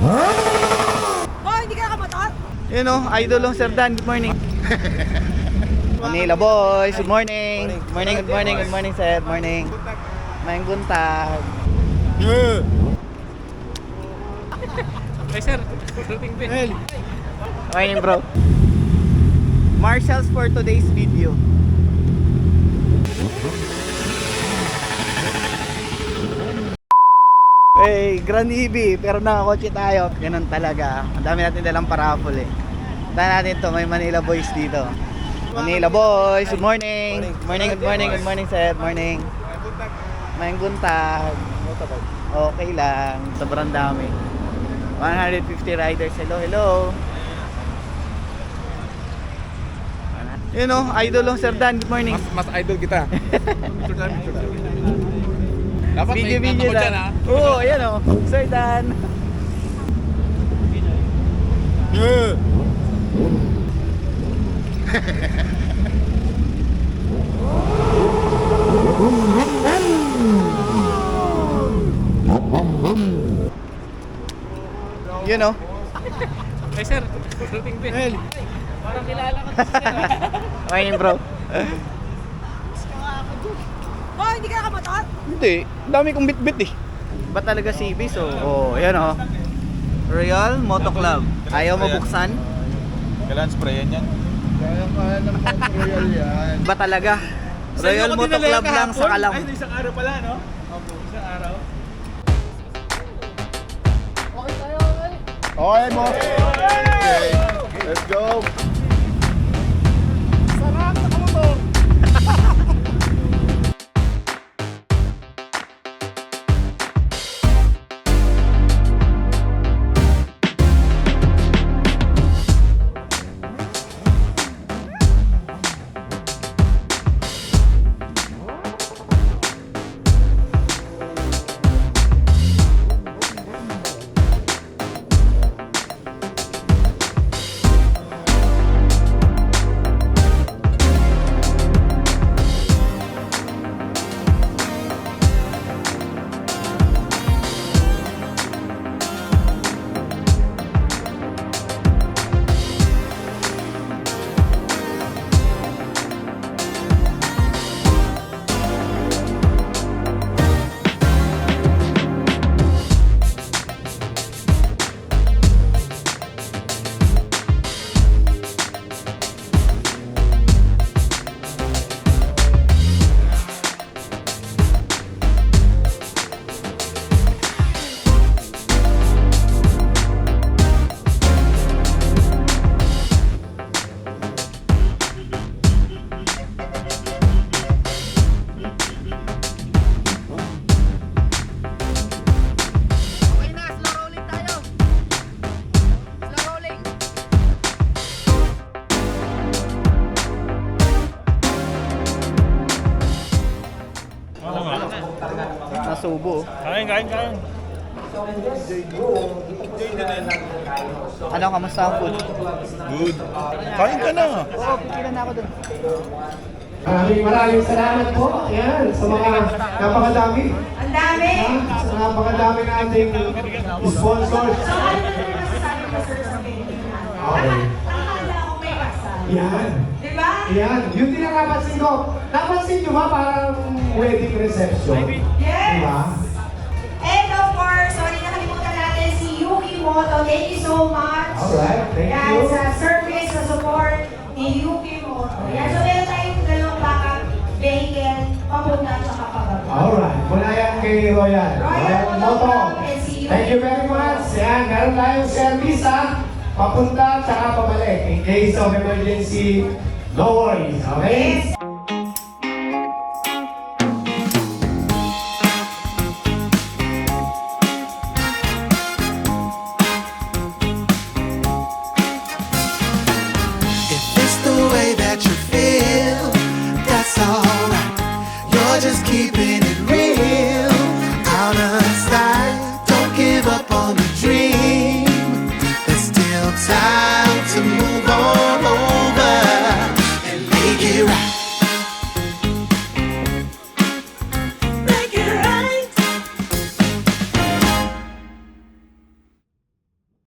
Oh, hindi ka nakamotor? Yun o, idol ng Sir Dan. Good morning. Manila boys, good morning. Good morning sir. Morning. Mayang buntag. Hey sir, shooting din. Morning bro. Marshals for today's video. Hey, Grand EV, pero nakakotse tayo. Ganun talaga. Ang dami natin dalang paraffle eh. Tanda natin to, may Manila boys dito. Manila boys, good morning. Good morning sir. Morning. Mayang buntag. Okay lang, sobrang dami. 150 riders. Hello. Yun o, idol ng Sir Dan. Good morning. Mas idol kita. Dapat may Video ako dyan ha. Oo, ayan o. Sir Dan. Yun o. Hey sir, shooting din. Parang kilala ko to sir. Morning bro. Oh, hindi ka nakamotor? Hindi, dami kong bit-bit eh. Ba talaga CB so? Oh, ayan o. Royal Moto Club. Ayaw mabuksan? Kailan sprayan yan? Kaya naman Royal yan. Ba talaga? Royal Moto Club lang sa Kalam. Ay, isang araw pala no? Opo, isang araw. Okay mo. Okay. Let's go. Sarap sa motor. Nasubo. Kain. Ano, kamusta ang food? Good. Kain ka na. Oo, pipila na ako dun. Maraming salamat po. Ayan, sa mga napakadami. Ang dami! Sa napakadami na ating sponsors. So, ano na naman masasabi mo sir sa Pilipinas? Okay. Nakakala akong may kasal. Yan. Diba? Yan. Yun din ang napansin ko. Napansin nyo ba parang wedding reception? Yes! Diba? And of course, sorry nakalimutan natin si Yuki Moto. Thank you so much. Alright, thank Yan, you. sa service, sa support ni Yuki Moto. Yan, so meron tayong dalawang backup vehicle, papunta at saka pababa. Alright. Mula yan kay Royal. Royal Moto Club and si Yuki. Thank you very much. Yan, meron tayong service ha. Papunta at saka pabalik. In case of emergency, no worries. Okay? Yes.